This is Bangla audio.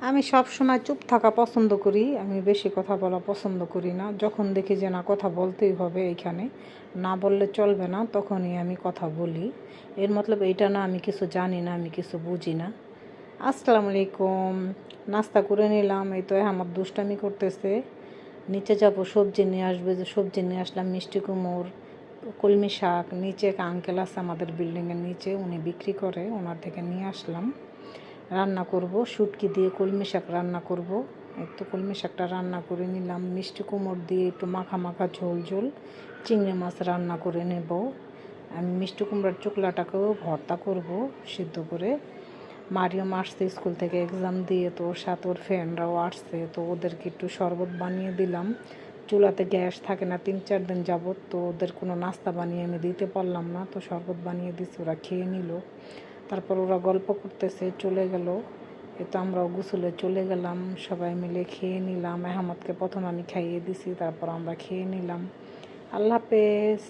আমি সব সময় চুপ থাকা পছন্দ করি। আমি বেশি কথা বলা পছন্দ করি না। যখন দেখি যে না কথা বলতেই হবে এইখানে, না বললে চলবে না, তখনই আমি কথা বলি। এর মতলব এইটা না আমি কিছু জানি না, আমি কিছু বুঝি না। আসসালামু আলাইকুম। নাস্তা করে নিলাম। এই তো আমার দুষ্টামি করতেছে। নিচে যাব সবজি নিয়ে আসবে, যে সবজি নিয়ে আসলাম মিষ্টি কুমড়, কলমি শাক। নিচে এক আঙ্কেল আছে আমাদের বিল্ডিংয়ের নিচে, উনি বিক্রি করে, ওনার থেকে নিয়ে আসলাম। রান্না করব শুটকি দিয়ে কলমি শাক রান্না করব। একটু কলমি শাকটা রান্না করে নিলাম, মিষ্টি কুমড় দিয়ে একটু মাখা মাখা ঝোল ঝোল চিংড়ি মাছ রান্না করে নেব। আমি মিষ্টি কুমড়ার চোকলাটাকেও ভর্তা করব সিদ্ধ করে। মারিয়াম আসছে স্কুল থেকে এক্সাম দিয়ে, তো ওর সাথে ওর ফ্রেন্ডরাও আসছে, তো ওদেরকে একটু শরবত বানিয়ে দিলাম। চুলাতে গ্যাস থাকে না 3-4 দিন যাবত, তো ওদের কোনো নাস্তা বানিয়ে আমি দিতে পারলাম না, তো শরবত বানিয়ে দিচ্ছি, ওরা খেয়ে নিল। তারপর ওরা গল্প করতেছে, চলে গেল। তো আমরাও গোসলে চলে গেলাম, সবাই মিলে খেয়ে নিলাম। আহমদকে প্রথম আমি খাইয়ে দিছি, তারপর আমরা খেয়ে নিলাম। আল্লাহ হাফেজ।